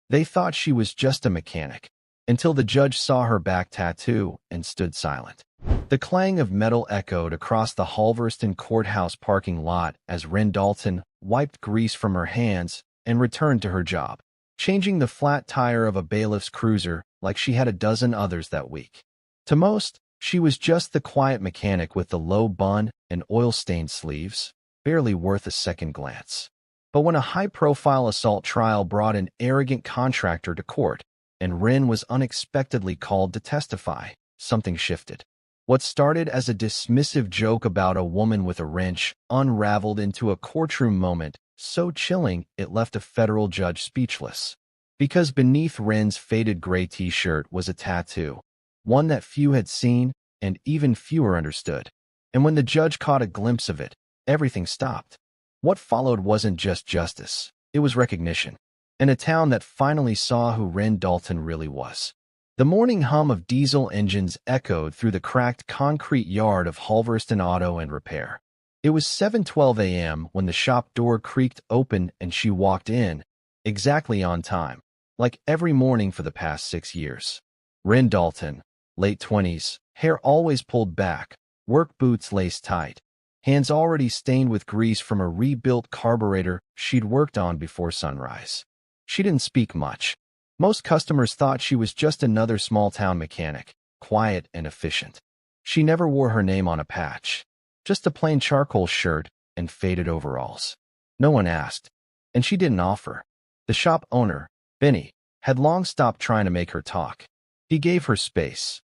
They thought she was just a mechanic, until the judge saw her back tattoo and stood silent. The clang of metal echoed across the Halverston courthouse parking lot as Wren Dalton wiped grease from her hands and returned to her job, changing the flat tire of a bailiff's cruiser like she had a dozen others that week. To most, she was just the quiet mechanic with the low bun and oil-stained sleeves, barely worth a second glance. But when a high-profile assault trial brought an arrogant contractor to court, and Wren was unexpectedly called to testify, something shifted. What started as a dismissive joke about a woman with a wrench unraveled into a courtroom moment so chilling it left a federal judge speechless. Because beneath Wren's faded gray t-shirt was a tattoo, one that few had seen and even fewer understood. And when the judge caught a glimpse of it, everything stopped. What followed wasn't just justice, it was recognition. In a town that finally saw who Wren Dalton really was. The morning hum of diesel engines echoed through the cracked concrete yard of Halverston Auto and Repair. It was 7:12 a.m. when the shop door creaked open and she walked in, exactly on time, like every morning for the past 6 years. Wren Dalton, late 20s, hair always pulled back, work boots laced tight, hands already stained with grease from a rebuilt carburetor she'd worked on before sunrise. She didn't speak much. Most customers thought she was just another small-town mechanic, quiet and efficient. She never wore her name on a patch, just a plain charcoal shirt and faded overalls. No one asked, and she didn't offer. The shop owner, Benny, had long stopped trying to make her talk. He gave her space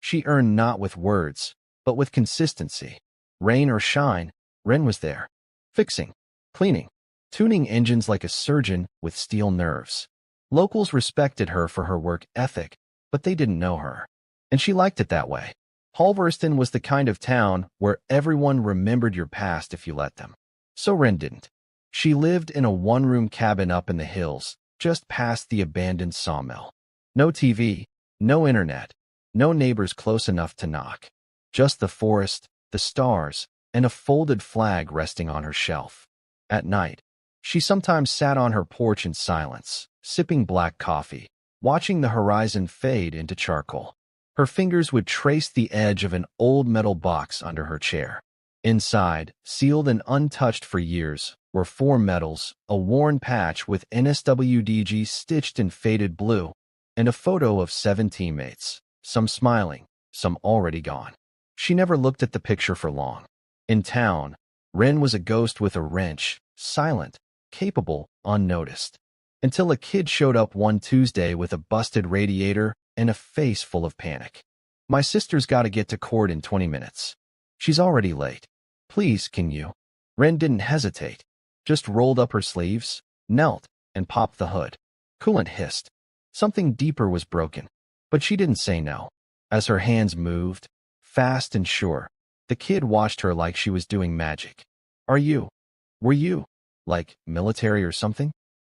she earned not with words, but with consistency. Rain or shine, Wren was there. Fixing, cleaning, tuning engines like a surgeon with steel nerves. Locals respected her for her work ethic, but they didn't know her. And she liked it that way. Halverston was the kind of town where everyone remembered your past if you let them. So Wren didn't. She lived in a one-room cabin up in the hills, just past the abandoned sawmill. No TV, no internet, no neighbors close enough to knock. Just the forest, the stars, and a folded flag resting on her shelf. At night, she sometimes sat on her porch in silence, sipping black coffee, watching the horizon fade into charcoal. Her fingers would trace the edge of an old metal box under her chair. Inside, sealed and untouched for years, were 4 medals, a worn patch with NSWDG stitched in faded blue, and a photo of 7 teammates, some smiling, some already gone. She never looked at the picture for long. In town, Wren was a ghost with a wrench, silent, capable, unnoticed. Until a kid showed up one Tuesday with a busted radiator and a face full of panic. "My sister's got to get to court in 20 minutes. She's already late. Please, can you?" Wren didn't hesitate, just rolled up her sleeves, knelt, and popped the hood. Coolant hissed. Something deeper was broken, but she didn't say no. As her hands moved, fast and sure, the kid watched her like she was doing magic. Were you, like, military or something?"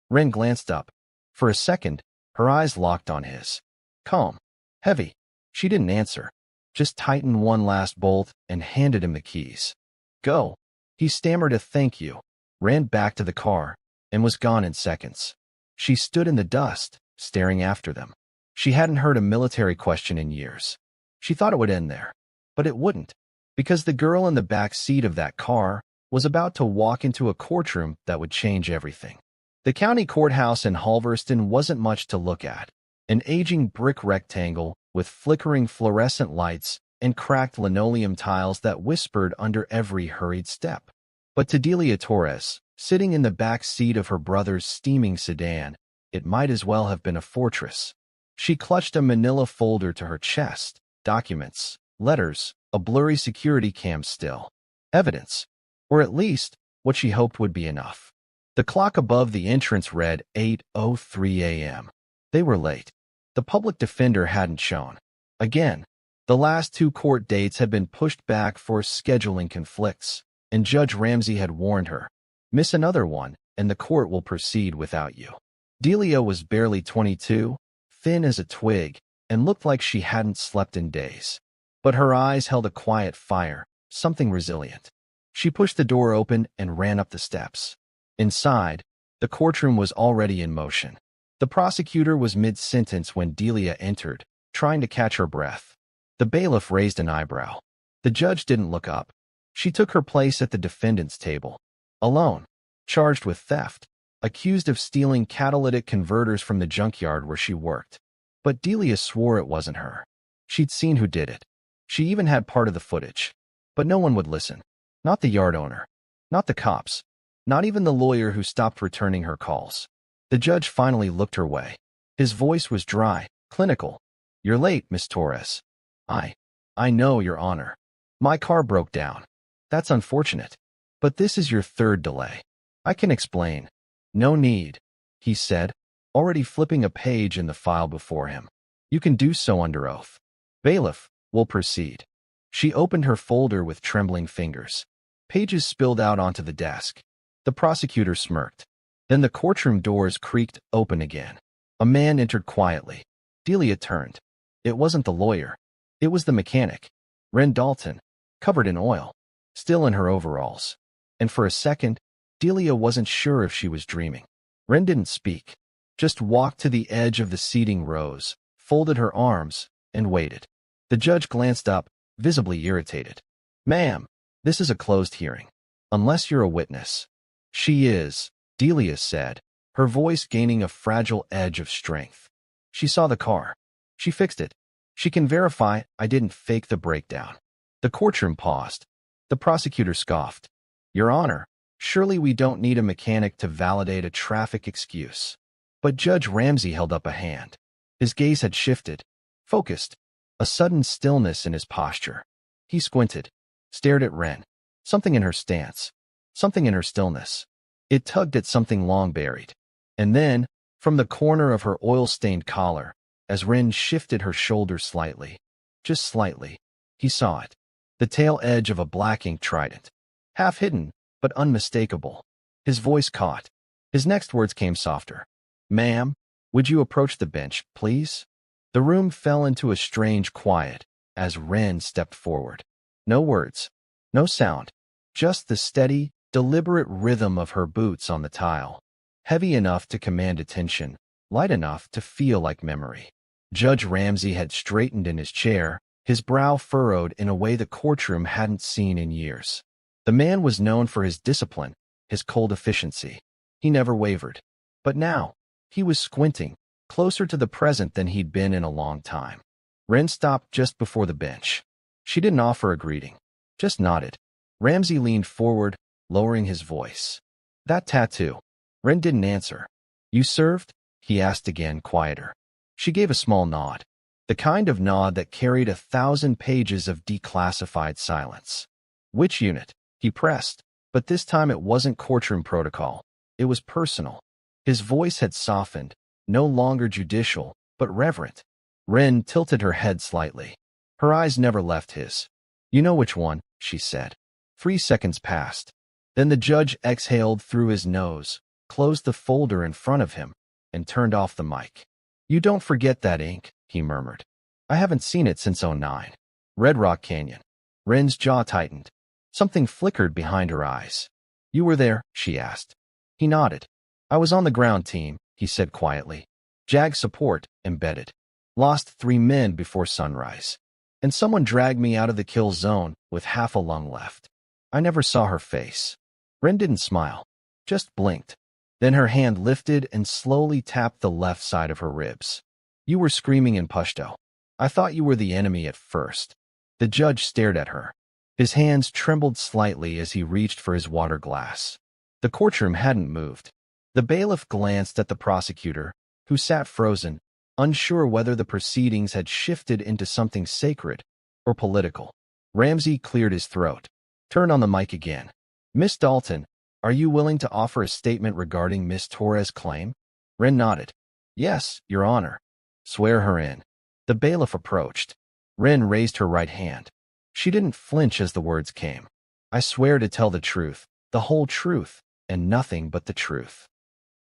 Wren glanced up. For a second, her eyes locked on his. Calm, heavy. She didn't answer, just tightened one last bolt and handed him the keys. "Go." He stammered a thank you, ran back to the car, and was gone in seconds. She stood in the dust, staring after them. She hadn't heard a military question in years. She thought it would end there, but it wouldn't, because the girl in the back seat of that car was about to walk into a courtroom that would change everything. The county courthouse in Halverston wasn't much to look at. An aging brick rectangle with flickering fluorescent lights and cracked linoleum tiles that whispered under every hurried step. But to Delia Torres, sitting in the back seat of her brother's steaming sedan, it might as well have been a fortress. She clutched a manila folder to her chest, documents, letters, a blurry security cam still. Evidence. Or at least, what she hoped would be enough. The clock above the entrance read 8:03 a.m. They were late. The public defender hadn't shown. Again, the last 2 court dates had been pushed back for scheduling conflicts, and Judge Ramsey had warned her, "Miss another one, and the court will proceed without you." Delia was barely 22, thin as a twig, and looked like she hadn't slept in days. But her eyes held a quiet fire, something resilient. She pushed the door open and ran up the steps. Inside, the courtroom was already in motion. The prosecutor was mid-sentence when Delia entered, trying to catch her breath. The bailiff raised an eyebrow. The judge didn't look up. She took her place at the defendant's table. Alone, charged with theft, accused of stealing catalytic converters from the junkyard where she worked. But Delia swore it wasn't her. She'd seen who did it. She even had part of the footage. But no one would listen. Not the yard owner. Not the cops. Not even the lawyer who stopped returning her calls. The judge finally looked her way. His voice was dry, clinical. "You're late, Miss Torres." I know, Your Honor. My car broke down. That's unfortunate. But this is your third delay. I can explain." "No need," he said, already flipping a page in the file before him. "You can do so under oath." "Bailiff, we'll proceed." She opened her folder with trembling fingers. Pages spilled out onto the desk. The prosecutor smirked. Then the courtroom doors creaked open again. A man entered quietly. Delia turned. It wasn't the lawyer. It was the mechanic. Ren Dalton, covered in oil, still in her overalls. And for a second, Delia wasn't sure if she was dreaming. Ren didn't speak, just walked to the edge of the seating rows, folded her arms, and waited. The judge glanced up, visibly irritated. "Ma'am, this is a closed hearing. Unless you're a witness." "She is," Delia said, her voice gaining a fragile edge of strength. "She saw the car. She fixed it. She can verify I didn't fake the breakdown." The courtroom paused. The prosecutor scoffed. "Your Honor, surely we don't need a mechanic to validate a traffic excuse." But Judge Ramsey held up a hand. His gaze had shifted, focused, a sudden stillness in his posture. He squinted, stared at Ren. Something in her stance, something in her stillness. It tugged at something long buried. And then, from the corner of her oil-stained collar, as Ren shifted her shoulders slightly, just slightly, he saw it. The tail edge of a black ink trident. Half hidden, but unmistakable. His voice caught. His next words came softer. "Ma'am, would you approach the bench, please?" The room fell into a strange quiet as Ren stepped forward. No words, no sound, just the steady, deliberate rhythm of her boots on the tile. Heavy enough to command attention, light enough to feel like memory. Judge Ramsey had straightened in his chair, his brow furrowed in a way the courtroom hadn't seen in years. The man was known for his discipline, his cold efficiency. He never wavered. But now, he was squinting, closer to the present than he'd been in a long time. Ren stopped just before the bench. She didn't offer a greeting, just nodded. Ramsey leaned forward, lowering his voice. "That tattoo." Ren didn't answer. "You served?" he asked again, quieter. She gave a small nod, the kind of nod that carried 1,000 pages of declassified silence. "Which unit?" he pressed, but this time it wasn't courtroom protocol. It was personal. His voice had softened, no longer judicial, but reverent. Ren tilted her head slightly. Her eyes never left his. "You know which one," she said. 3 seconds passed. Then the judge exhaled through his nose, closed the folder in front of him, and turned off the mic. "You don't forget that ink," he murmured. "I haven't seen it since '09. Red Rock Canyon." Ren's jaw tightened. Something flickered behind her eyes. "You were there?" she asked. He nodded. "I was on the ground team," he said quietly. "Jag support, embedded. Lost 3 men before sunrise. And someone dragged me out of the kill zone with half a lung left." I never saw her face. Ren didn't smile, just blinked. Then her hand lifted and slowly tapped the left side of her ribs. "You were screaming in Pashto. I thought you were the enemy at first." The judge stared at her. His hands trembled slightly as he reached for his water glass. The courtroom hadn't moved. The bailiff glanced at the prosecutor, who sat frozen, unsure whether the proceedings had shifted into something sacred or political. Ramsey cleared his throat. "Turn on the mic again. Miss Dalton, are you willing to offer a statement regarding Miss Torres' claim?" Ren nodded. "Yes, Your Honor." "Swear her in." The bailiff approached. Ren raised her right hand. She didn't flinch as the words came. "I swear to tell the truth, the whole truth, and nothing but the truth."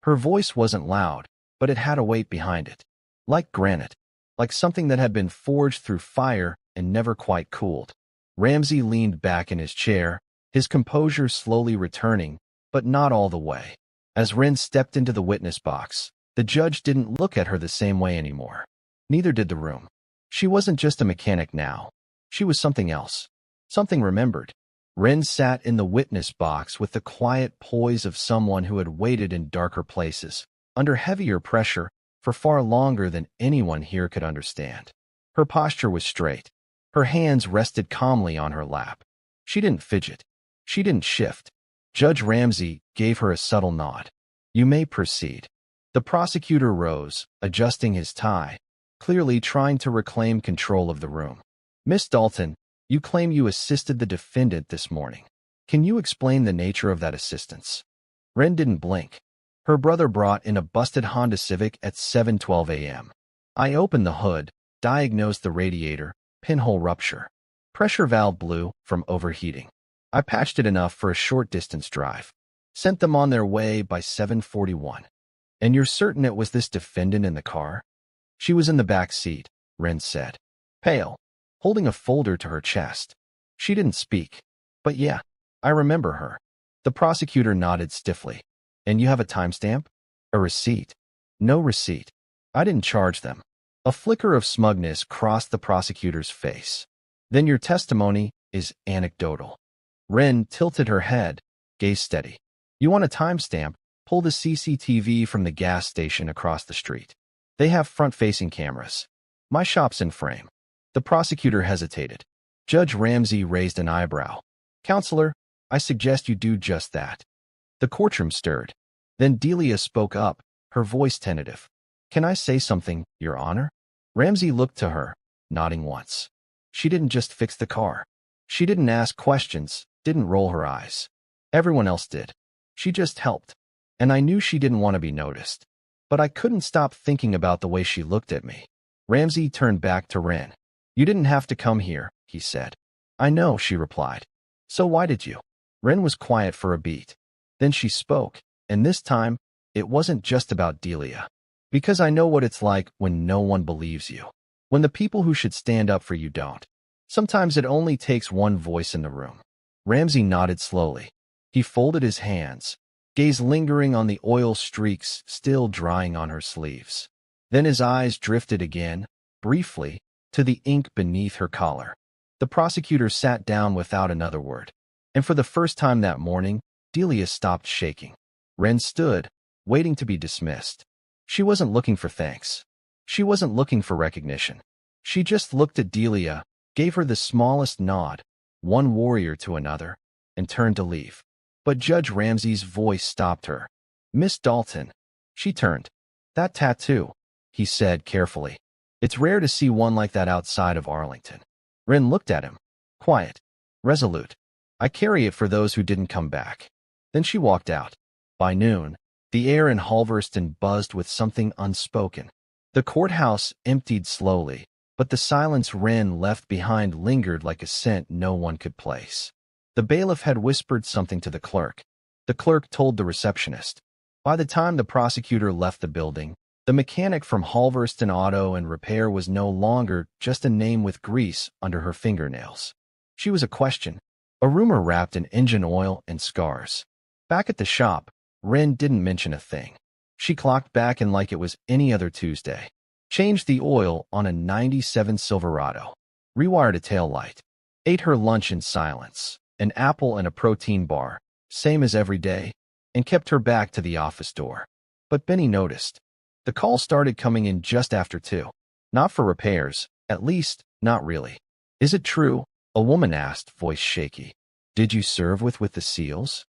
Her voice wasn't loud, but it had a weight behind it. Like granite, like something that had been forged through fire and never quite cooled. Ramsey leaned back in his chair, his composure slowly returning, but not all the way. As Ren stepped into the witness box, The judge didn't look at her the same way anymore. Neither did the room. She wasn't just a mechanic now. She was something else. Something remembered. Ren sat in the witness box with the quiet poise of someone who had waited in darker places, under heavier pressure, for far longer than anyone here could understand. Her posture was straight. Her hands rested calmly on her lap. She didn't fidget. She didn't shift. Judge Ramsey gave her a subtle nod. "You may proceed." The prosecutor rose, adjusting his tie, clearly trying to reclaim control of the room. "Miss Dalton, you claim you assisted the defendant this morning. Can you explain the nature of that assistance?" Ren didn't blink. Her brother brought in a busted Honda Civic at 7:12 a.m. I opened the hood, diagnosed the radiator, pinhole rupture. Pressure valve blew from overheating. I patched it enough for a short distance drive. Sent them on their way by 7:41. "And you're certain it was this defendant in the car?" "She was in the back seat," Ren said, pale, holding a folder to her chest. "She didn't speak. But yeah, I remember her." The prosecutor nodded stiffly. "And you have a timestamp? A receipt?" "No receipt. I didn't charge them." A flicker of smugness crossed the prosecutor's face. "Then your testimony is anecdotal." Ren tilted her head, gaze steady. "You want a timestamp? Pull the CCTV from the gas station across the street. They have front-facing cameras. My shop's in frame." The prosecutor hesitated. Judge Ramsey raised an eyebrow. "Counselor, I suggest you do just that." The courtroom stirred. Then Delia spoke up, her voice tentative. "Can I say something, Your Honor?" Ramsey looked to her, nodding once. She didn't just fix the car. She didn't ask questions, didn't roll her eyes. Everyone else did. She just helped. And I knew she didn't want to be noticed. But I couldn't stop thinking about the way she looked at me. Ramsey turned back to Ren. "You didn't have to come here," he said. "I know," she replied. "So why did you?" Ren was quiet for a beat. Then she spoke, and this time, it wasn't just about Delia. "Because I know what it's like when no one believes you. When the people who should stand up for you don't. Sometimes it only takes one voice in the room." Ramsey nodded slowly. He folded his hands, gaze lingering on the oil streaks still drying on her sleeves. Then his eyes drifted again, briefly, to the ink beneath her collar. The prosecutor sat down without another word. And for the first time that morning, Delia stopped shaking. Ren stood, waiting to be dismissed. She wasn't looking for thanks. She wasn't looking for recognition. She just looked at Delia, gave her the smallest nod, one warrior to another, and turned to leave. But Judge Ramsey's voice stopped her. "Miss Dalton." She turned. "That tattoo," he said carefully. "It's rare to see one like that outside of Arlington." Ren looked at him. Quiet. Resolute. "I carry it for those who didn't come back." Then she walked out. By noon, the air in Halverston buzzed with something unspoken. The courthouse emptied slowly, but the silence Ren left behind lingered like a scent no one could place. The bailiff had whispered something to the clerk. The clerk told the receptionist. By the time the prosecutor left the building, the mechanic from Halverston Auto and Repair was no longer just a name with grease under her fingernails. She was a question, a rumor wrapped in engine oil and scars. Back at the shop, Ren didn't mention a thing. She clocked back in like it was any other Tuesday. Changed the oil on a 97 Silverado. Rewired a taillight. Ate her lunch in silence, an apple and a protein bar, same as every day, and kept her back to the office door. But Benny noticed. The call started coming in just after 2. Not for repairs, at least, not really. "Is it true?" a woman asked, voice shaky. "Did you serve with the SEALs?"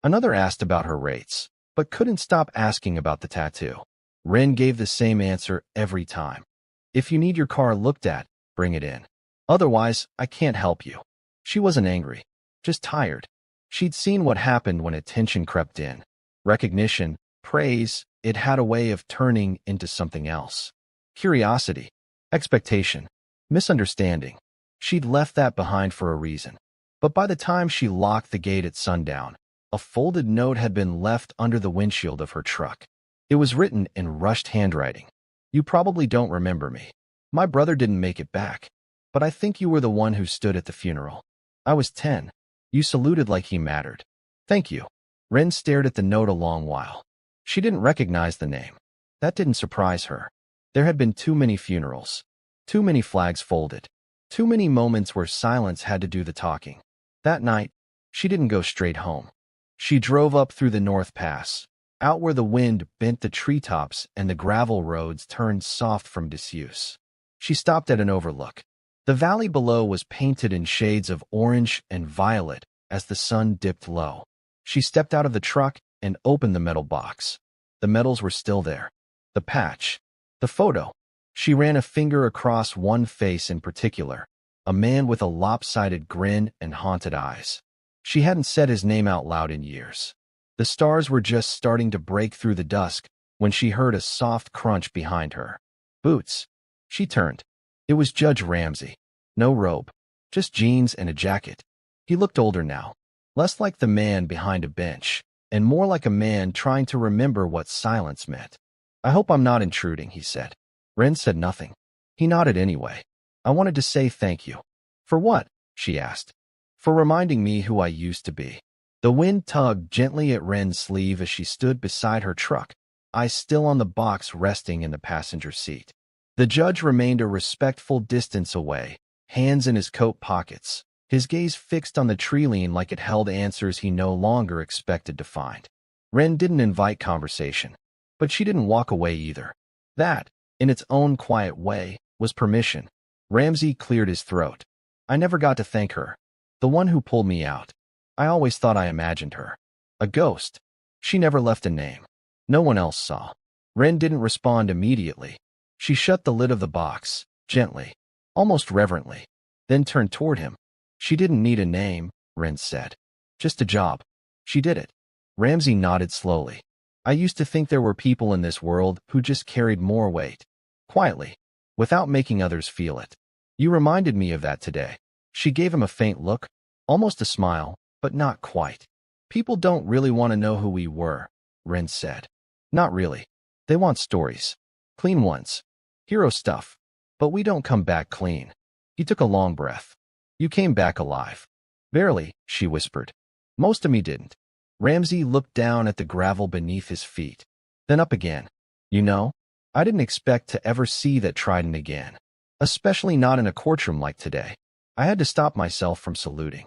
Another asked about her rates, but couldn't stop asking about the tattoo. Ren gave the same answer every time. "If you need your car looked at, bring it in. Otherwise, I can't help you." She wasn't angry, just tired. She'd seen what happened when attention crept in. Recognition, praise, it had a way of turning into something else. Curiosity, expectation, misunderstanding. She'd left that behind for a reason. But by the time she locked the gate at sundown, a folded note had been left under the windshield of her truck. It was written in rushed handwriting. "You probably don't remember me. My brother didn't make it back. But I think you were the one who stood at the funeral. I was 10. You saluted like he mattered. Thank you." Ren stared at the note a long while. She didn't recognize the name. That didn't surprise her. There had been too many funerals, too many flags folded, too many moments where silence had to do the talking. That night, she didn't go straight home. She drove up through the North Pass, out where the wind bent the treetops and the gravel roads turned soft from disuse. She stopped at an overlook. The valley below was painted in shades of orange and violet as the sun dipped low. She stepped out of the truck and opened the metal box. The medals were still there. The patch. The photo. She ran a finger across one face in particular, a man with a lopsided grin and haunted eyes. She hadn't said his name out loud in years. The stars were just starting to break through the dusk when she heard a soft crunch behind her. Boots. She turned. It was Judge Ramsey. No robe, just jeans and a jacket. He looked older now, less like the man behind a bench, and more like a man trying to remember what silence meant. "I hope I'm not intruding," he said. Wren said nothing. He nodded anyway. "I wanted to say thank you." "For what?" she asked. "For reminding me who I used to be." The wind tugged gently at Wren's sleeve as she stood beside her truck, eyes still on the box resting in the passenger seat. The judge remained a respectful distance away, hands in his coat pockets, his gaze fixed on the tree lean like it held answers he no longer expected to find. Wren didn't invite conversation, but she didn't walk away either. That, in its own quiet way, was permission. Ramsey cleared his throat. "I never got to thank her. The one who pulled me out. I always thought I imagined her. A ghost. She never left a name. No one else saw." Wren didn't respond immediately. She shut the lid of the box, gently, almost reverently, then turned toward him. "She didn't need a name," Wren said. "Just a job. She did it." Ramsey nodded slowly. "I used to think there were people in this world who just carried more weight. Quietly, without making others feel it. You reminded me of that today." She gave him a faint look, almost a smile, but not quite. "People don't really want to know who we were," Wren said. "Not really. They want stories. Clean ones. Hero stuff. But we don't come back clean." He took a long breath. "You came back alive." "Barely," she whispered. "Most of me didn't." Ramsey looked down at the gravel beneath his feet, then up again. "You know, I didn't expect to ever see that trident again. Especially not in a courtroom like today. I had to stop myself from saluting."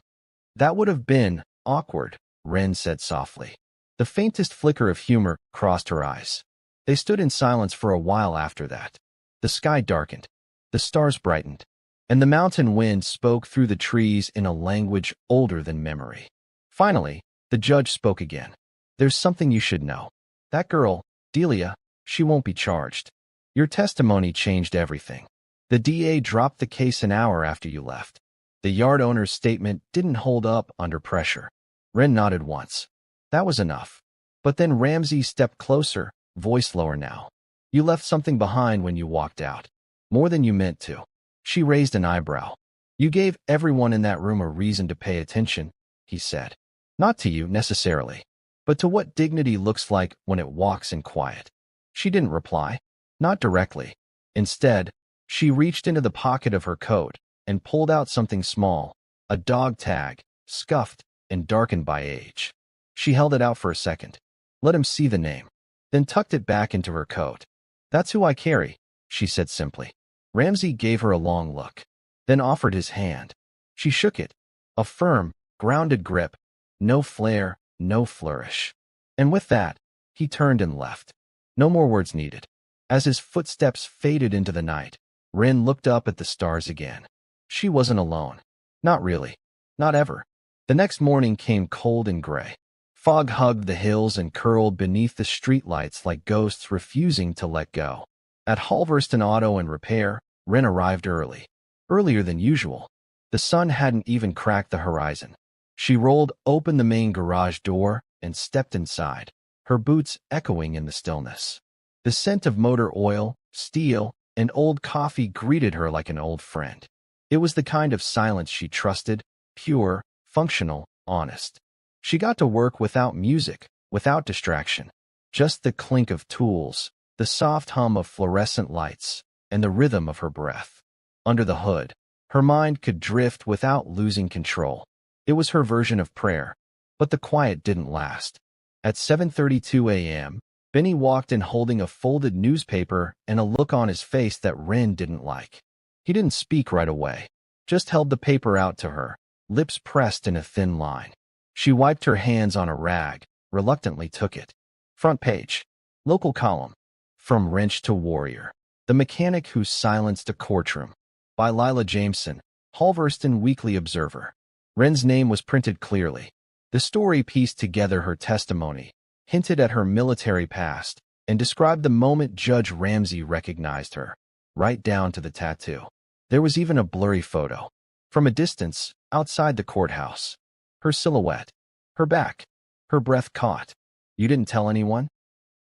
"That would have been awkward," Wren said softly. The faintest flicker of humor crossed her eyes. They stood in silence for a while after that. The sky darkened, the stars brightened, and the mountain wind spoke through the trees in a language older than memory. Finally, the judge spoke again. "There's something you should know. That girl, Delia, she won't be charged. Your testimony changed everything. The DA dropped the case an hour after you left. The yard owner's statement didn't hold up under pressure." Wren nodded once. That was enough. But then Ramsey stepped closer, voice lower now. "You left something behind when you walked out. More than you meant to." She raised an eyebrow. "You gave everyone in that room a reason to pay attention," he said. "Not to you, necessarily, but to what dignity looks like when it walks in quiet." She didn't reply. Not directly. Instead, she reached into the pocket of her coat and pulled out something small, a dog tag, scuffed and darkened by age. She held it out for a second, let him see the name, then tucked it back into her coat. "That's who I carry," she said simply. Ramsey gave her a long look, then offered his hand. She shook it, a firm, grounded grip, no flair, no flourish. And with that, he turned and left. No more words needed. As his footsteps faded into the night, Wren looked up at the stars again. She wasn't alone. Not really. Not ever. The next morning came cold and gray. Fog hugged the hills and curled beneath the streetlights like ghosts refusing to let go. At Halverston Auto and Repair, Wren arrived early. Earlier than usual. The sun hadn't even cracked the horizon. She rolled open the main garage door and stepped inside, her boots echoing in the stillness. The scent of motor oil, steel, and old coffee greeted her like an old friend. It was the kind of silence she trusted, pure, functional, honest. She got to work without music, without distraction. Just the clink of tools, the soft hum of fluorescent lights, and the rhythm of her breath. Under the hood, her mind could drift without losing control. It was her version of prayer, but the quiet didn't last. At 7:32 a.m., Benny walked in holding a folded newspaper and a look on his face that Ren didn't like. He didn't speak right away, just held the paper out to her, lips pressed in a thin line. She wiped her hands on a rag, reluctantly took it. Front page. Local column. From Wrench to Warrior. The Mechanic Who Silenced a Courtroom. By Lila Jameson, Halverston Weekly Observer. Ren's name was printed clearly. The story pieced together her testimony, hinted at her military past, and described the moment Judge Ramsey recognized her, right down to the tattoo. There was even a blurry photo. From a distance, outside the courthouse. Her silhouette. Her back. Her breath caught. You didn't tell anyone?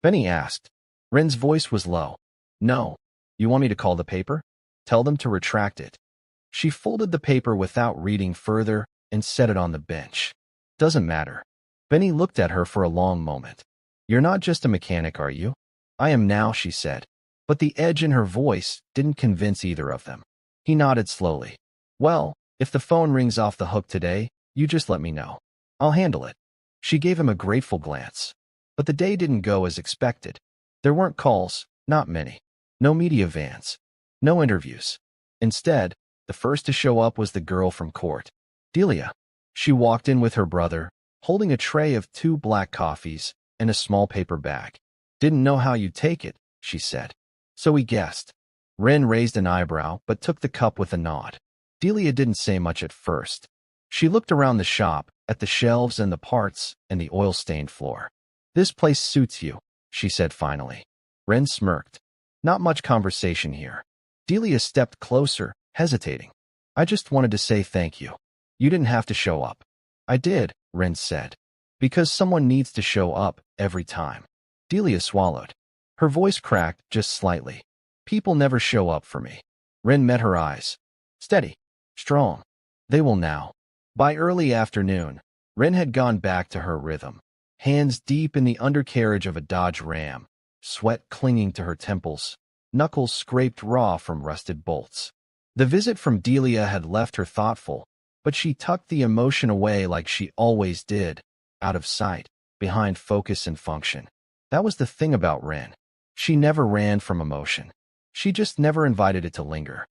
Benny asked. Ren's voice was low. No. You want me to call the paper? Tell them to retract it. She folded the paper without reading further and set it on the bench. Doesn't matter. Benny looked at her for a long moment. You're not just a mechanic, are you? I am now, she said. But the edge in her voice didn't convince either of them. He nodded slowly. Well, if the phone rings off the hook today, you just let me know. I'll handle it. She gave him a grateful glance. But the day didn't go as expected. There weren't calls, not many. No media vans. No interviews. Instead, the first to show up was the girl from court. Delia. She walked in with her brother, holding a tray of 2 black coffees and a small paper bag. Didn't know how you'd take it, she said. So he guessed. Ren raised an eyebrow but took the cup with a nod. Delia didn't say much at first. She looked around the shop, at the shelves and the parts and the oil-stained floor. This place suits you, she said finally. Ren smirked. Not much conversation here. Delia stepped closer, hesitating. I just wanted to say thank you. You didn't have to show up. I did, Ren said. Because someone needs to show up every time. Delia swallowed. Her voice cracked just slightly. People never show up for me. Ren met her eyes. Steady. Strong. They will now. By early afternoon, Ren had gone back to her rhythm. Hands deep in the undercarriage of a Dodge Ram, sweat clinging to her temples, knuckles scraped raw from rusted bolts. The visit from Delia had left her thoughtful, but she tucked the emotion away like she always did, out of sight, behind focus and function. That was the thing about Ren. She never ran from emotion. She just never invited it to linger.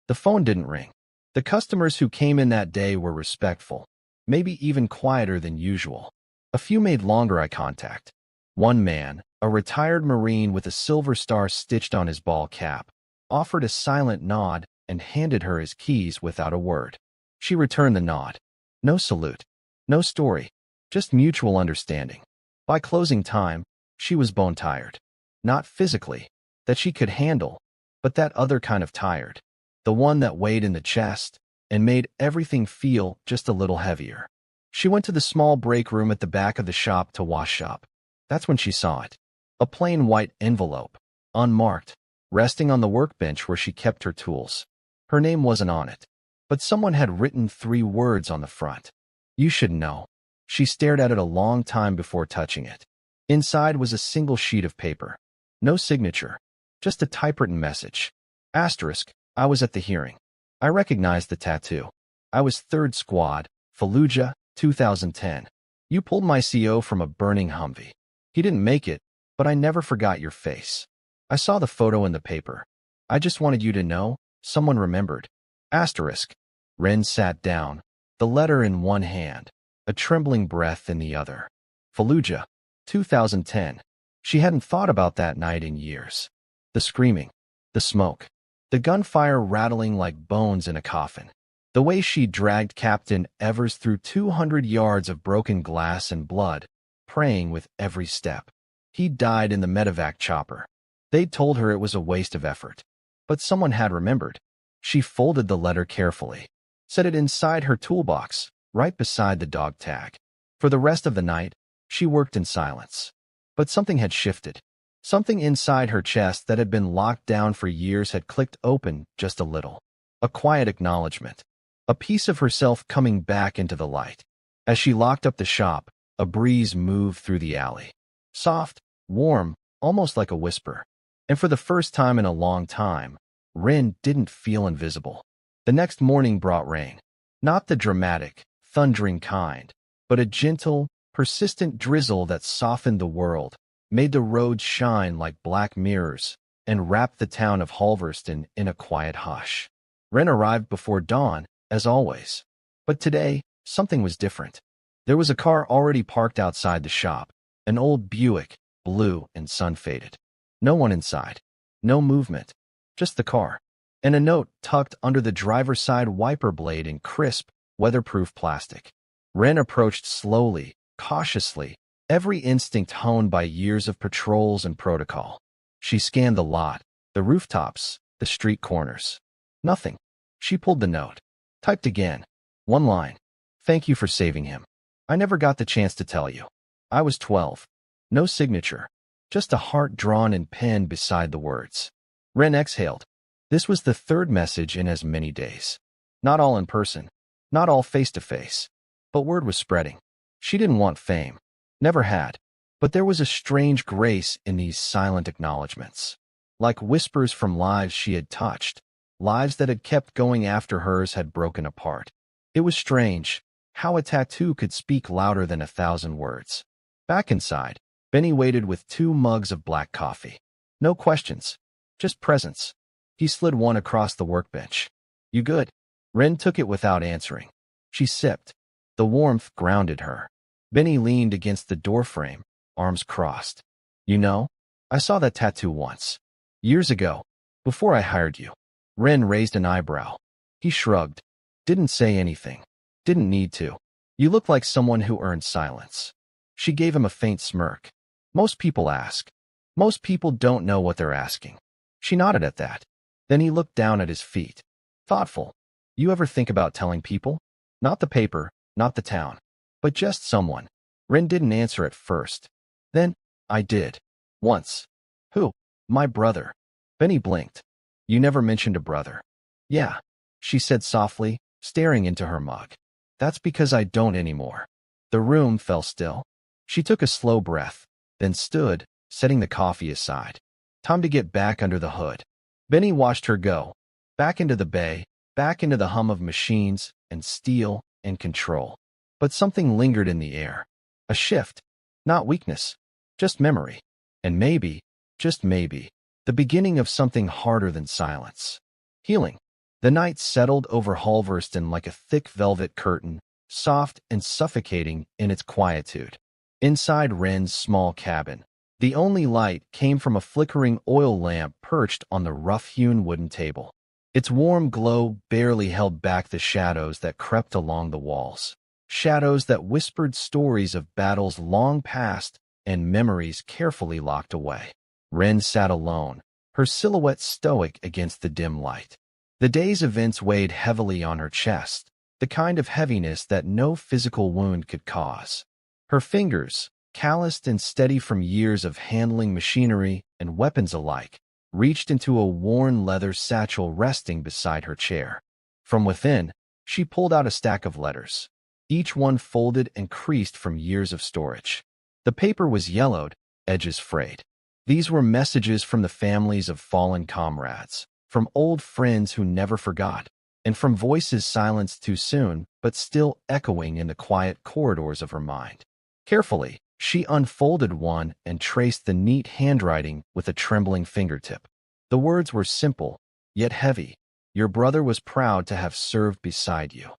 The phone didn't ring. The customers who came in that day were respectful, maybe even quieter than usual. A few made longer eye contact. One man, a retired Marine with a silver star stitched on his ball cap, offered a silent nod and handed her his keys without a word. She returned the nod. No salute. No story. Just mutual understanding. By closing time, she was bone-tired. Not physically, that she could handle, but that other kind of tired. The one that weighed in the chest and made everything feel just a little heavier. She went to the small break room at the back of the shop to wash up. That's when she saw it. A plain white envelope, unmarked, resting on the workbench where she kept her tools. Her name wasn't on it, but someone had written 3 words on the front. You should know. She stared at it a long time before touching it. Inside was a single sheet of paper. No signature, just a typewritten message. Asterisk, I was at the hearing. I recognized the tattoo. I was 3rd Squad, Fallujah, 2010. You pulled my CO from a burning Humvee. He didn't make it, but I never forgot your face. I saw the photo in the paper. I just wanted you to know, someone remembered. Asterisk. Ren sat down, the letter in one hand, a trembling breath in the other. Fallujah, 2010. She hadn't thought about that night in years. The screaming, the smoke, the gunfire rattling like bones in a coffin. The way she dragged Captain Evers through 200 yards of broken glass and blood, praying with every step. He died in the medevac chopper. They'd told her it was a waste of effort. But someone had remembered. She folded the letter carefully, set it inside her toolbox, right beside the dog tag. For the rest of the night, she worked in silence. But something had shifted. Something inside her chest that had been locked down for years had clicked open just a little. A quiet acknowledgement. A piece of herself coming back into the light. As she locked up the shop, a breeze moved through the alley. Soft, warm, almost like a whisper. And for the first time in a long time, Ren didn't feel invisible. The next morning brought rain. Not the dramatic, thundering kind, but a gentle, persistent drizzle that softened the world, made the roads shine like black mirrors, and wrapped the town of Halverston in a quiet hush. Wren arrived before dawn, as always. But today, something was different. There was a car already parked outside the shop, an old Buick, blue and sun-faded. No one inside. No movement. Just the car. And a note tucked under the driver's side wiper blade in crisp, weatherproof plastic. Wren approached slowly, cautiously, every instinct honed by years of patrols and protocol. She scanned the lot, the rooftops, the street corners. Nothing. She pulled the note. Typed again. One line. Thank you for saving him. I never got the chance to tell you. I was 12. No signature. Just a heart drawn in pen beside the words. Wren exhaled. This was the third message in as many days. Not all in person. Not all face-to-face. But word was spreading. She didn't want fame. Never had. But there was a strange grace in these silent acknowledgments. Like whispers from lives she had touched. Lives that had kept going after hers had broken apart. It was strange how a tattoo could speak louder than 1,000 words. Back inside, Benny waited with 2 mugs of black coffee. No questions. Just presence. He slid one across the workbench. You good? Wren took it without answering. She sipped. The warmth grounded her. Benny leaned against the doorframe, arms crossed. You know, I saw that tattoo once. Years ago, before I hired you. Wren raised an eyebrow. He shrugged. Didn't say anything. Didn't need to. You look like someone who earned silence. She gave him a faint smirk. Most people ask. Most people don't know what they're asking. She nodded at that. Then he looked down at his feet. Thoughtful. You ever think about telling people? Not the paper, not the town, but just someone. Wren didn't answer at first. Then, I did. Once. Who? My brother. Benny blinked. You never mentioned a brother. Yeah, she said softly, staring into her mug. That's because I don't anymore. The room fell still. She took a slow breath, then stood, setting the coffee aside. Time to get back under the hood. Benny watched her go. Back into the bay, back into the hum of machines and steel and control. But something lingered in the air. A shift. Not weakness. Just memory. And maybe, just maybe, the beginning of something harder than silence. Healing. The night settled over Halverston like a thick velvet curtain, soft and suffocating in its quietude. Inside Wren's small cabin, the only light came from a flickering oil lamp perched on the rough-hewn wooden table. Its warm glow barely held back the shadows that crept along the walls. Shadows that whispered stories of battles long past and memories carefully locked away. Wren sat alone, her silhouette stoic against the dim light. The day's events weighed heavily on her chest, the kind of heaviness that no physical wound could cause. Her fingers, calloused and steady from years of handling machinery and weapons alike, reached into a worn leather satchel resting beside her chair. From within, she pulled out a stack of letters, each one folded and creased from years of storage. The paper was yellowed, edges frayed. These were messages from the families of fallen comrades, from old friends who never forgot, and from voices silenced too soon, but still echoing in the quiet corridors of her mind. Carefully, she unfolded one and traced the neat handwriting with a trembling fingertip. The words were simple, yet heavy. Your brother was proud to have served beside you.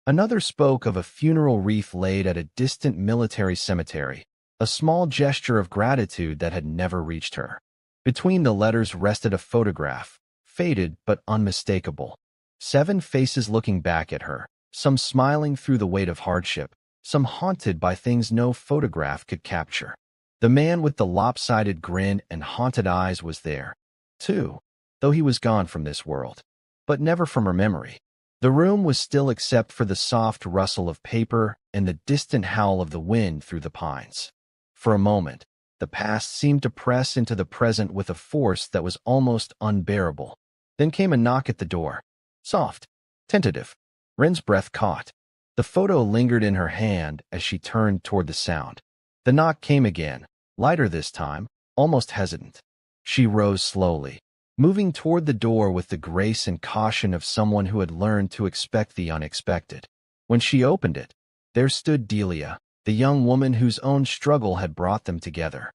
Another spoke of a funeral wreath laid at a distant military cemetery, a small gesture of gratitude that had never reached her. Between the letters rested a photograph, faded but unmistakable. 7 faces looking back at her, some smiling through the weight of hardship, some haunted by things no photograph could capture. The man with the lopsided grin and haunted eyes was there, too, though he was gone from this world, but never from her memory. The room was still except for the soft rustle of paper and the distant howl of the wind through the pines. For a moment, the past seemed to press into the present with a force that was almost unbearable. Then came a knock at the door. Soft, tentative. Wren's breath caught. The photo lingered in her hand as she turned toward the sound. The knock came again, lighter this time, almost hesitant. She rose slowly, moving toward the door with the grace and caution of someone who had learned to expect the unexpected. When she opened it, there stood Delia, the young woman whose own struggle had brought them together.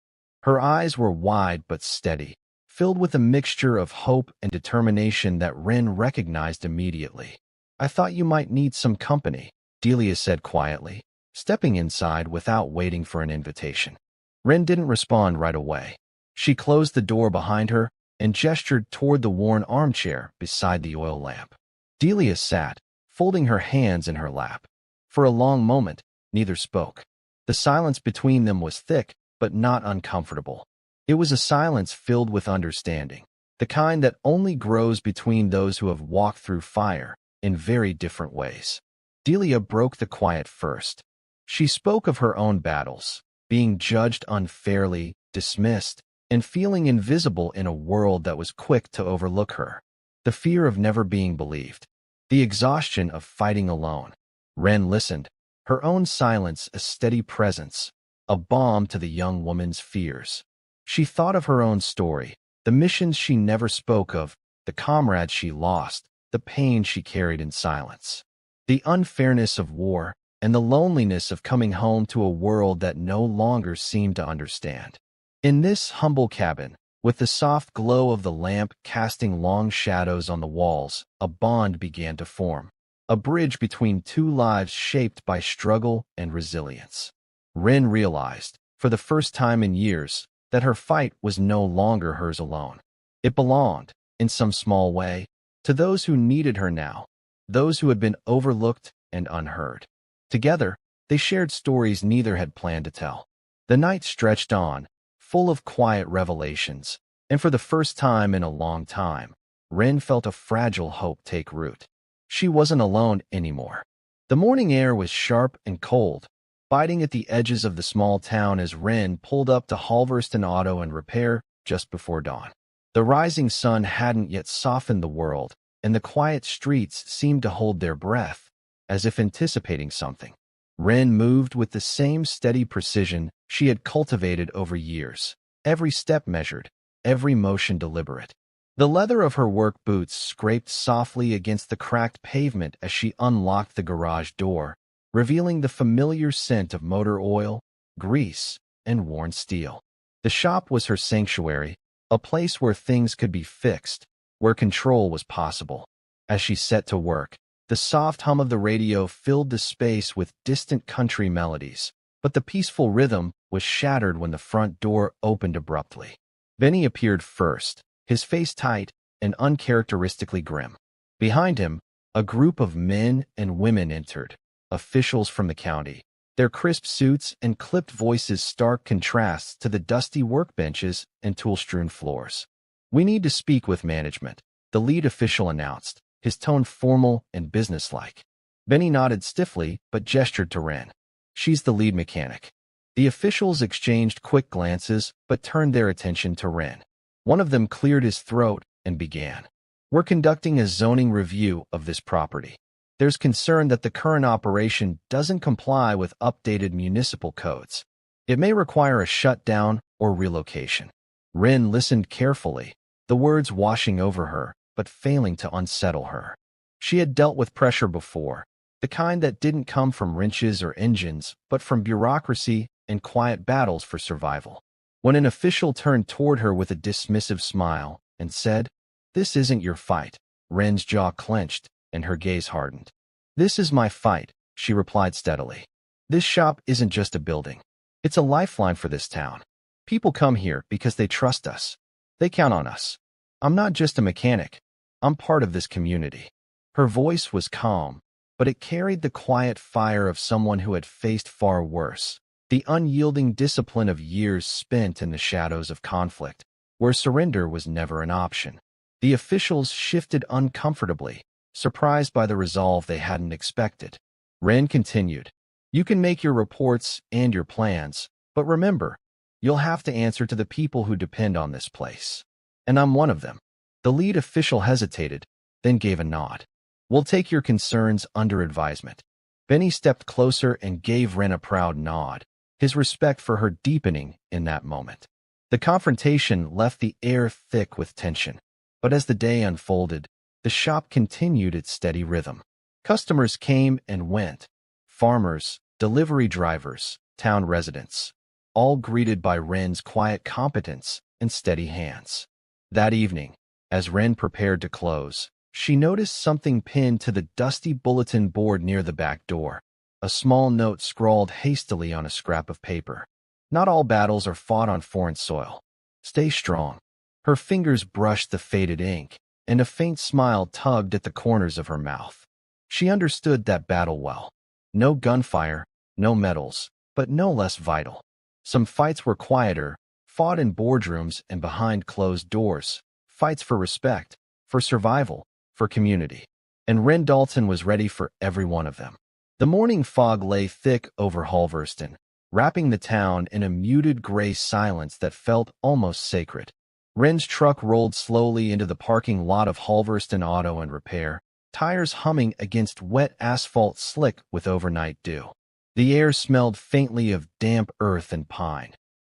Her eyes were wide but steady, filled with a mixture of hope and determination that Ren recognized immediately. "I thought you might need some company," Delia said quietly, stepping inside without waiting for an invitation. Ren didn't respond right away. She closed the door behind her and gestured toward the worn armchair beside the oil lamp. Delia sat, folding her hands in her lap. For a long moment, neither spoke. The silence between them was thick, but not uncomfortable. It was a silence filled with understanding, the kind that only grows between those who have walked through fire in very different ways. Delia broke the quiet first. She spoke of her own battles, being judged unfairly, dismissed, and feeling invisible in a world that was quick to overlook her. The fear of never being believed. The exhaustion of fighting alone. Ren listened, her own silence a steady presence, a balm to the young woman's fears. She thought of her own story, the missions she never spoke of, the comrades she lost, the pain she carried in silence. The unfairness of war, and the loneliness of coming home to a world that no longer seemed to understand. In this humble cabin, with the soft glow of the lamp casting long shadows on the walls, a bond began to form, a bridge between two lives shaped by struggle and resilience. Rin realized, for the first time in years, that her fight was no longer hers alone. It belonged, in some small way, to those who needed her now, those who had been overlooked and unheard. Together, they shared stories neither had planned to tell. The night stretched on, full of quiet revelations, and for the first time in a long time, Rin felt a fragile hope take root. She wasn't alone anymore. The morning air was sharp and cold, biting at the edges of the small town as Rin pulled up to Halverston Auto and Repair just before dawn. The rising sun hadn't yet softened the world, and the quiet streets seemed to hold their breath, as if anticipating something. Rin moved with the same steady precision she had cultivated over years, every step measured, every motion deliberate. The leather of her work boots scraped softly against the cracked pavement as she unlocked the garage door, revealing the familiar scent of motor oil, grease, and worn steel. The shop was her sanctuary, a place where things could be fixed, where control was possible. As she set to work, the soft hum of the radio filled the space with distant country melodies, but the peaceful rhythm was shattered when the front door opened abruptly. Benny appeared first, his face tight and uncharacteristically grim. Behind him, a group of men and women entered, officials from the county, their crisp suits and clipped voices stark contrasts to the dusty workbenches and tool-strewn floors. "We need to speak with management," the lead official announced, his tone formal and businesslike. Benny nodded stiffly but gestured to Ren. "She's the lead mechanic." The officials exchanged quick glances but turned their attention to Ren. One of them cleared his throat and began. "We're conducting a zoning review of this property. There's concern that the current operation doesn't comply with updated municipal codes. It may require a shutdown or relocation." Rin listened carefully, the words washing over her, but failing to unsettle her. She had dealt with pressure before, the kind that didn't come from wrenches or engines, but from bureaucracy and quiet battles for survival. When an official turned toward her with a dismissive smile and said, "This isn't your fight," Ren's jaw clenched and her gaze hardened. "This is my fight," she replied steadily. "This shop isn't just a building. It's a lifeline for this town. People come here because they trust us. They count on us. I'm not just a mechanic. I'm part of this community." Her voice was calm, but it carried the quiet fire of someone who had faced far worse, the unyielding discipline of years spent in the shadows of conflict, where surrender was never an option. The officials shifted uncomfortably, surprised by the resolve they hadn't expected. Ren continued, "You can make your reports and your plans, but remember, you'll have to answer to the people who depend on this place. And I'm one of them." The lead official hesitated, then gave a nod. "We'll take your concerns under advisement." Benny stepped closer and gave Ren a proud nod, his respect for her deepening in that moment. The confrontation left the air thick with tension, but as the day unfolded, the shop continued its steady rhythm. Customers came and went, farmers, delivery drivers, town residents. all greeted by Wren's quiet competence and steady hands. That evening, as Wren prepared to close, she noticed something pinned to the dusty bulletin board near the back door. A small note scrawled hastily on a scrap of paper. Not all battles are fought on foreign soil. Stay strong. Her fingers brushed the faded ink, and a faint smile tugged at the corners of her mouth. She understood that battle well. No gunfire, no medals, but no less vital. Some fights were quieter, fought in boardrooms and behind closed doors, fights for respect, for survival, for community. And Wren Dalton was ready for every one of them. The morning fog lay thick over Halverston, wrapping the town in a muted gray silence that felt almost sacred. Wren's truck rolled slowly into the parking lot of Halverston Auto and Repair, tires humming against wet asphalt slick with overnight dew. The air smelled faintly of damp earth and pine,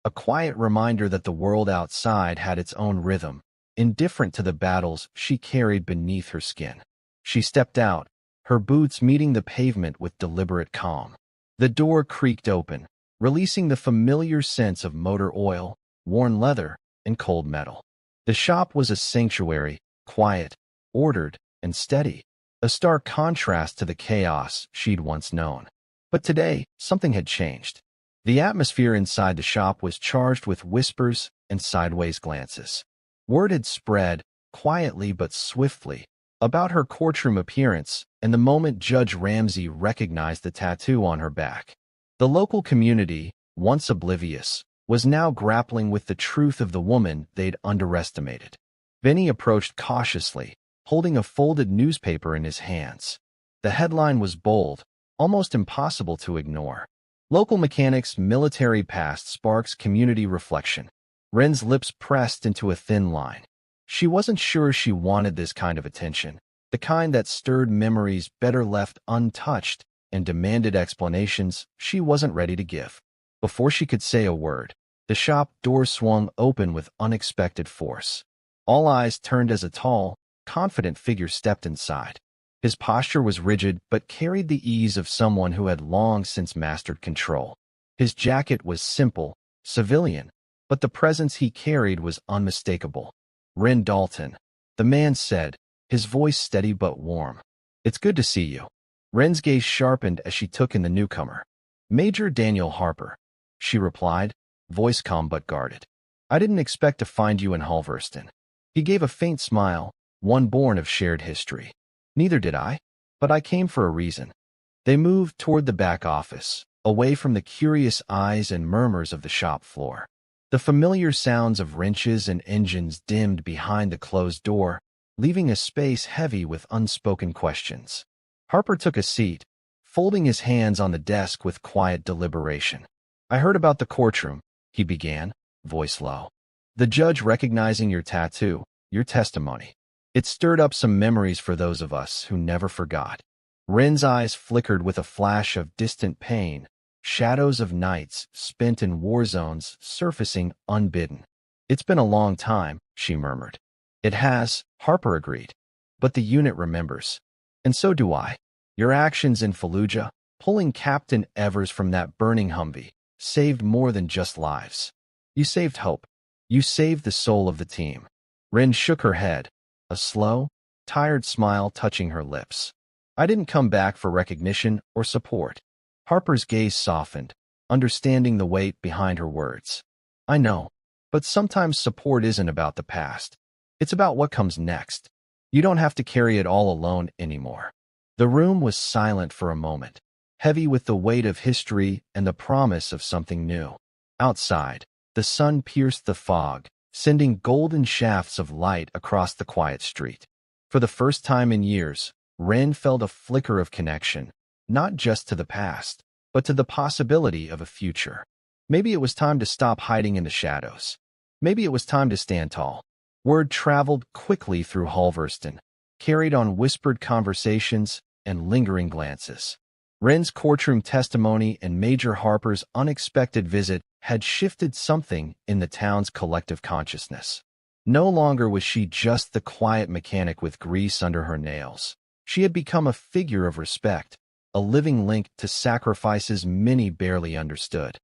a quiet reminder that the world outside had its own rhythm, indifferent to the battles she carried beneath her skin. She stepped out, her boots meeting the pavement with deliberate calm. The door creaked open, releasing the familiar sense of motor oil, worn leather, and cold metal. The shop was a sanctuary, quiet, ordered, and steady, a stark contrast to the chaos she'd once known. But today, something had changed. The atmosphere inside the shop was charged with whispers and sideways glances. Word had spread, quietly but swiftly, about her courtroom appearance and the moment Judge Ramsey recognized the tattoo on her back. The local community, once oblivious, was now grappling with the truth of the woman they'd underestimated. Benny approached cautiously, holding a folded newspaper in his hands. The headline was bold, almost impossible to ignore. Local mechanics' military past sparks community reflection. Wren's lips pressed into a thin line. She wasn't sure she wanted this kind of attention, the kind that stirred memories better left untouched and demanded explanations she wasn't ready to give. Before she could say a word, the shop door swung open with unexpected force. All eyes turned as a tall, confident figure stepped inside. His posture was rigid but carried the ease of someone who had long since mastered control. His jacket was simple, civilian, but the presence he carried was unmistakable. Wren Dalton, the man said, his voice steady but warm. "It's good to see you." Wren's gaze sharpened as she took in the newcomer. "Major Daniel Harper," she replied, voice calm but guarded. "I didn't expect to find you in Halverston." He gave a faint smile, one born of shared history. "Neither did I, but I came for a reason." They moved toward the back office, away from the curious eyes and murmurs of the shop floor. The familiar sounds of wrenches and engines dimmed behind the closed door, leaving a space heavy with unspoken questions. Harper took a seat, folding his hands on the desk with quiet deliberation. "I heard about the courtroom," he began, voice low. "The judge recognizing your tattoo, your testimony. It stirred up some memories for those of us who never forgot." Wren's eyes flickered with a flash of distant pain, shadows of nights spent in war zones surfacing unbidden. "It's been a long time," she murmured. "It has," Harper agreed. "But the unit remembers. And so do I. Your actions in Fallujah, pulling Captain Evers from that burning Humvee, saved more than just lives. You saved hope. You saved the soul of the team." Wren shook her head, a slow, tired smile touching her lips. "I didn't come back for recognition or support." Harper's gaze softened, understanding the weight behind her words. "I know, but sometimes support isn't about the past. It's about what comes next. You don't have to carry it all alone anymore." The room was silent for a moment, heavy with the weight of history and the promise of something new. Outside, the sun pierced the fog, sending golden shafts of light across the quiet street. For the first time in years, Wren felt a flicker of connection, not just to the past, but to the possibility of a future. Maybe it was time to stop hiding in the shadows. Maybe it was time to stand tall. Word traveled quickly through Halverston, carried on whispered conversations and lingering glances. Wren's courtroom testimony and Major Harper's unexpected visit had shifted something in the town's collective consciousness. No longer was she just the quiet mechanic with grease under her nails. She had become a figure of respect, a living link to sacrifices many barely understood.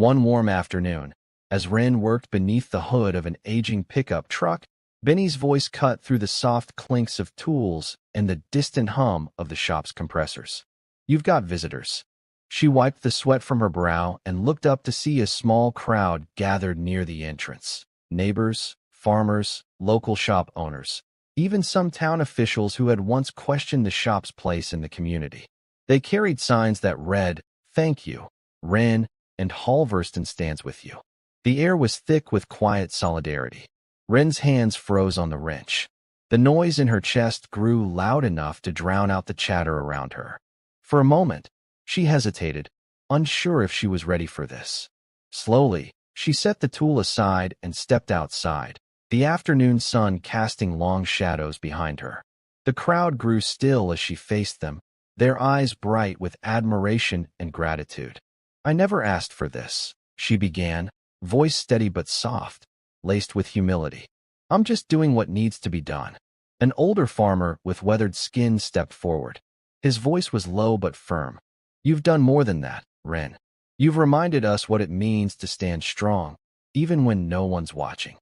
One warm afternoon, as Wren worked beneath the hood of an aging pickup truck, Benny's voice cut through the soft clinks of tools and the distant hum of the shop's compressors. "You've got visitors." She wiped the sweat from her brow and looked up to see a small crowd gathered near the entrance. Neighbors, farmers, local shop owners, even some town officials who had once questioned the shop's place in the community. They carried signs that read, "Thank you, Wren, and Halverston stands with you." The air was thick with quiet solidarity. Wren's hands froze on the wrench. The noise in her chest grew loud enough to drown out the chatter around her. For a moment, she hesitated, unsure if she was ready for this. Slowly, she set the tool aside and stepped outside, the afternoon sun casting long shadows behind her. The crowd grew still as she faced them, their eyes bright with admiration and gratitude. "I never asked for this," she began, voice steady but soft, laced with humility. "I'm just doing what needs to be done." An older farmer with weathered skin stepped forward. His voice was low but firm. "You've done more than that, Wren. You've reminded us what it means to stand strong, even when no one's watching."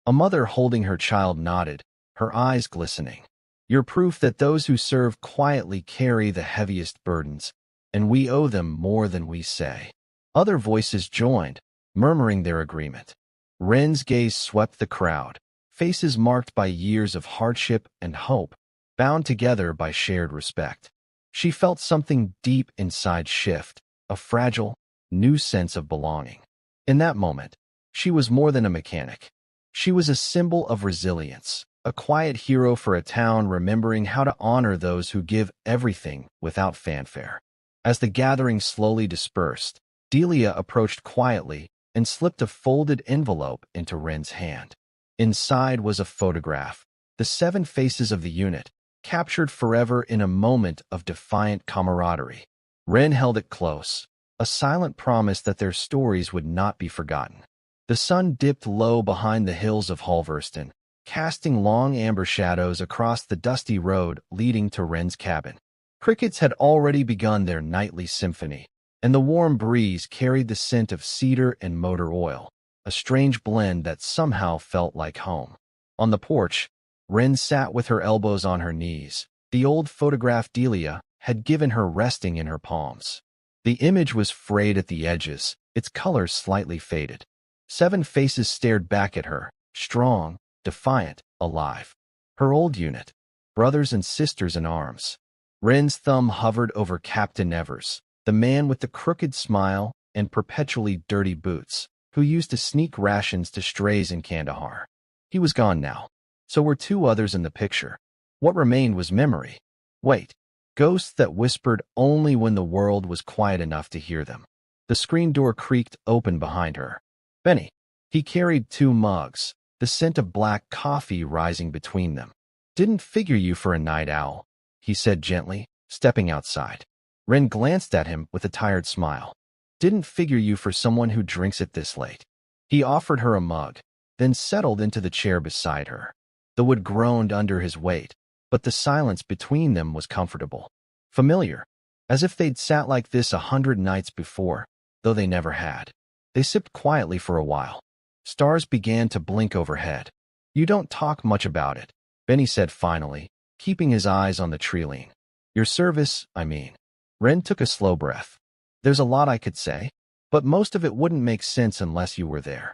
A mother holding her child nodded, her eyes glistening. "You're proof that those who serve quietly carry the heaviest burdens, and we owe them more than we say." Other voices joined, murmuring their agreement. Wren's gaze swept the crowd, faces marked by years of hardship and hope, bound together by shared respect. She felt something deep inside shift, a fragile, new sense of belonging. In that moment, she was more than a mechanic. She was a symbol of resilience, a quiet hero for a town remembering how to honor those who give everything without fanfare. As the gathering slowly dispersed, Delia approached quietly and slipped a folded envelope into Wren's hand. Inside was a photograph, the 7 faces of the unit, captured forever in a moment of defiant camaraderie. Wren held it close, a silent promise that their stories would not be forgotten. The sun dipped low behind the hills of Halverston, casting long amber shadows across the dusty road leading to Wren's cabin. Crickets had already begun their nightly symphony, and the warm breeze carried the scent of cedar and motor oil, a strange blend that somehow felt like home. On the porch, Wren sat with her elbows on her knees. The old photograph Delia had given her resting in her palms. The image was frayed at the edges, its color slightly faded. 7 faces stared back at her, strong, defiant, alive. Her old unit, brothers and sisters in arms. Wren's thumb hovered over Captain Evers, the man with the crooked smile and perpetually dirty boots, who used to sneak rations to strays in Kandahar. He was gone now. So were 2 others in the picture. What remained was memory. Wait, ghosts that whispered only when the world was quiet enough to hear them. The screen door creaked open behind her. Benny. He carried 2 mugs, the scent of black coffee rising between them. "Didn't figure you for a night owl," he said gently, stepping outside. Wren glanced at him with a tired smile. "Didn't figure you for someone who drinks it this late." He offered her a mug, then settled into the chair beside her. The wood groaned under his weight, but the silence between them was comfortable. Familiar, as if they'd sat like this 100 nights before, though they never had. They sipped quietly for a while. Stars began to blink overhead. "You don't talk much about it," Benny said finally, keeping his eyes on the treeline. "Your service, I mean." Wren took a slow breath. "There's a lot I could say, but most of it wouldn't make sense unless you were there."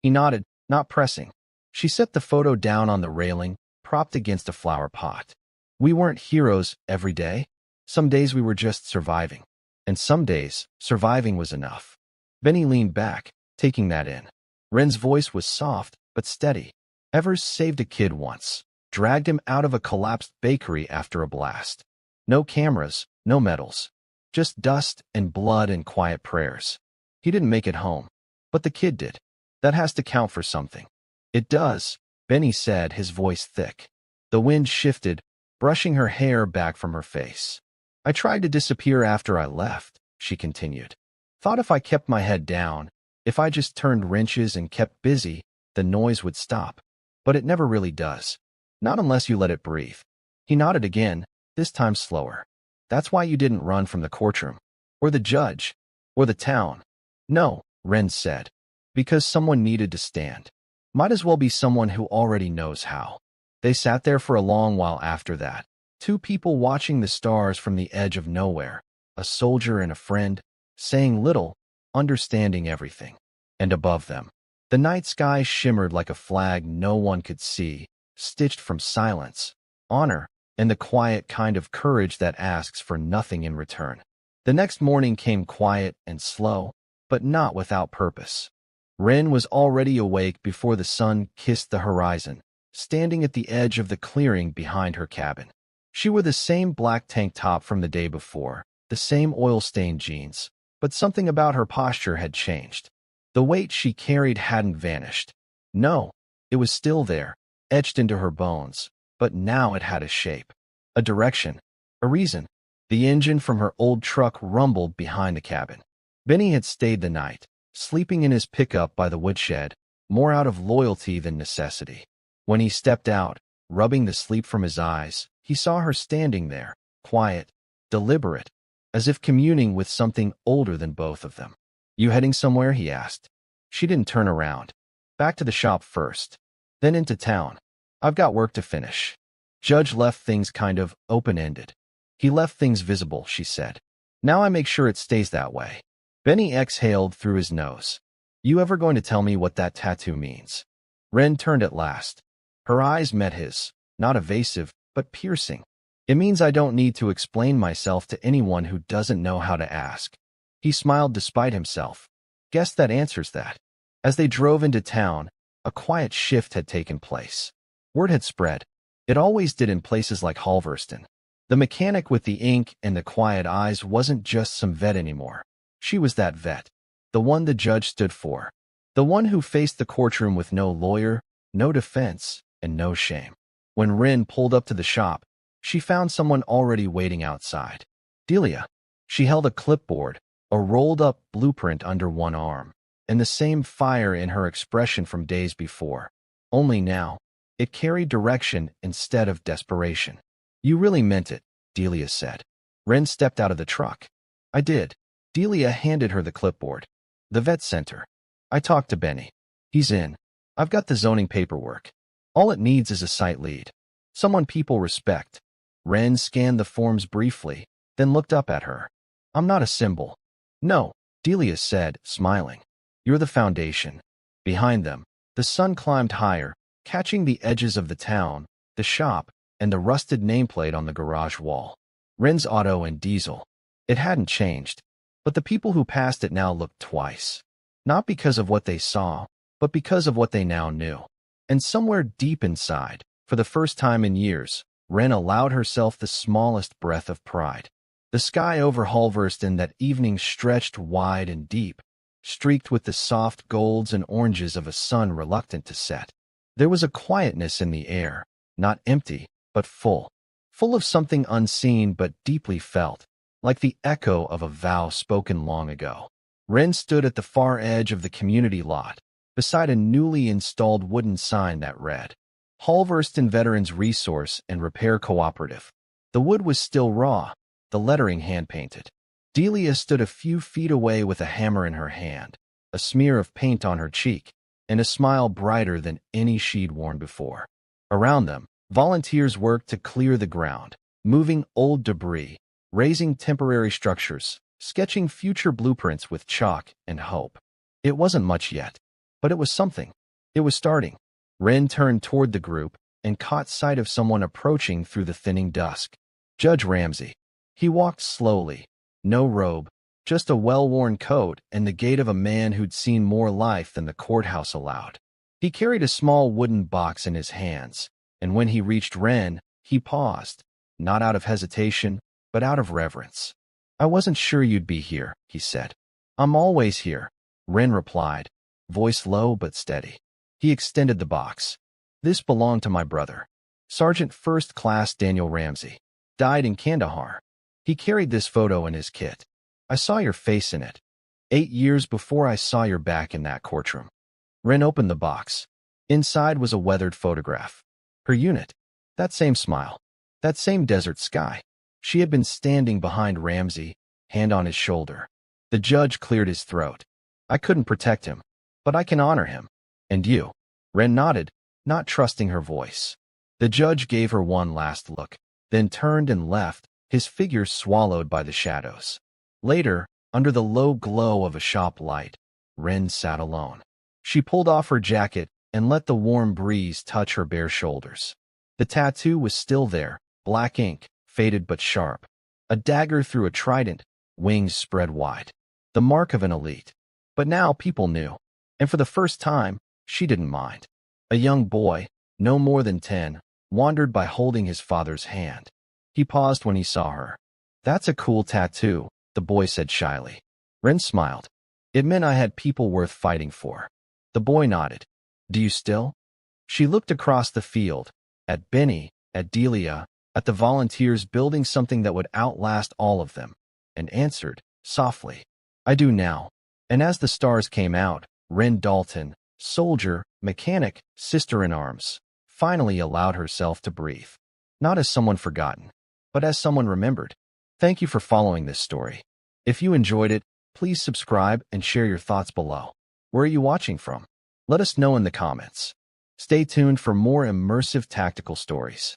He nodded, not pressing. She set the photo down on the railing, propped against a flower pot. "We weren't heroes every day. Some days we were just surviving. And some days, surviving was enough." Benny leaned back, taking that in. Wren's voice was soft, but steady. "Evers saved a kid once, dragged him out of a collapsed bakery after a blast. No cameras, no medals. Just dust and blood and quiet prayers. He didn't make it home, but the kid did. That has to count for something." "It does," Benny said, his voice thick. The wind shifted, brushing her hair back from her face. "I tried to disappear after I left," she continued. "Thought if I kept my head down, if I just turned wrenches and kept busy, the noise would stop. But it never really does. Not unless you let it breathe." He nodded again, this time slower. "That's why you didn't run from the courtroom. Or the judge. Or the town. No, Ren said. Because someone needed to stand. Might as well be someone who already knows how. They sat there for a long while after that. Two people watching the stars from the edge of nowhere. A soldier and a friend, saying little, understanding everything. And above them, the night sky shimmered like a flag no one could see, stitched from silence, honor, and the quiet kind of courage that asks for nothing in return. The next morning came quiet and slow, but not without purpose. Ren was already awake before the sun kissed the horizon, standing at the edge of the clearing behind her cabin. She wore the same black tank top from the day before, the same oil-stained jeans, but something about her posture had changed. The weight she carried hadn't vanished. No, it was still there, etched into her bones, but now it had a shape, a direction, a reason. The engine from her old truck rumbled behind the cabin. Benny had stayed the night, sleeping in his pickup by the woodshed, more out of loyalty than necessity. When he stepped out, rubbing the sleep from his eyes, he saw her standing there, quiet, deliberate, as if communing with something older than both of them. You heading somewhere? He asked. She didn't turn around. Back to the shop first, then into town. I've got work to finish. Judge left things kind of open-ended. He left things visible, she said. Now I make sure it stays that way. Benny exhaled through his nose. You ever going to tell me what that tattoo means? Ren turned at last. Her eyes met his, not evasive, but piercing. It means I don't need to explain myself to anyone who doesn't know how to ask. He smiled despite himself. Guess that answers that. As they drove into town, a quiet shift had taken place. Word had spread. It always did in places like Halverston. The mechanic with the ink and the quiet eyes wasn't just some vet anymore. She was that vet. The one the judge stood for. The one who faced the courtroom with no lawyer, no defense, and no shame. When Rin pulled up to the shop, she found someone already waiting outside. Delia. She held a clipboard, a rolled-up blueprint under one arm, and the same fire in her expression from days before. Only now, it carried direction instead of desperation. You really meant it, Delia said. Ren stepped out of the truck. I did. Delia handed her the clipboard. The vet center. I talked to Benny. He's in. I've got the zoning paperwork. All it needs is a site lead. Someone people respect. Ren scanned the forms briefly, then looked up at her. I'm not a symbol. No, Delia said, smiling. You're the foundation. Behind them, the sun climbed higher, catching the edges of the town, the shop, and the rusted nameplate on the garage wall. Ren's auto and diesel. It hadn't changed, but the people who passed it now looked twice. Not because of what they saw, but because of what they now knew. And somewhere deep inside, for the first time in years, Ren allowed herself the smallest breath of pride. The sky over Halverston that evening stretched wide and deep, streaked with the soft golds and oranges of a sun reluctant to set. There was a quietness in the air, not empty, but full of something unseen but deeply felt, like the echo of a vow spoken long ago. Ren stood at the far edge of the community lot, beside a newly installed wooden sign that read, Halverston Veterans Resource and Repair Cooperative. The wood was still raw, the lettering hand-painted. Delia stood a few feet away with a hammer in her hand, a smear of paint on her cheek, and a smile brighter than any she'd worn before. Around them, volunteers worked to clear the ground, moving old debris, raising temporary structures, sketching future blueprints with chalk and hope. It wasn't much yet, but it was something. It was starting. Ren turned toward the group and caught sight of someone approaching through the thinning dusk. Judge Ramsey. He walked slowly, no robe, just a well-worn coat and the gait of a man who'd seen more life than the courthouse allowed. He carried a small wooden box in his hands, and when he reached Ren, he paused, not out of hesitation, but out of reverence. I wasn't sure you'd be here, he said. I'm always here, Ren replied, voice low but steady. He extended the box. This belonged to my brother, Sergeant First Class Daniel Ramsey. Died in Kandahar. He carried this photo in his kit. I saw your face in it. 8 years before I saw your back in that courtroom. Ren opened the box. Inside was a weathered photograph. Her unit. That same smile. That same desert sky. She had been standing behind Ramsey, hand on his shoulder. The judge cleared his throat. I couldn't protect him, but I can honor him. And you? Ren nodded, not trusting her voice. The judge gave her one last look, then turned and left, his figure swallowed by the shadows. Later, under the low glow of a shop light, Ren sat alone. She pulled off her jacket and let the warm breeze touch her bare shoulders. The tattoo was still there, black ink, faded but sharp. A dagger through a trident, wings spread wide. The mark of an elite. But now people knew, and for the first time, she didn't mind. A young boy, no more than 10, wandered by holding his father's hand. He paused when he saw her. "That's a cool tattoo," the boy said shyly. Ren smiled. "It meant I had people worth fighting for." The boy nodded. "Do you still?" She looked across the field, at Benny, at Delia, at the volunteers building something that would outlast all of them, and answered, softly, "I do now." And as the stars came out, Ren Dalton, soldier, mechanic, sister-in-arms, finally allowed herself to breathe. Not as someone forgotten, but as someone remembered. Thank you for following this story. If you enjoyed it, please subscribe and share your thoughts below. Where are you watching from? Let us know in the comments. Stay tuned for more immersive tactical stories.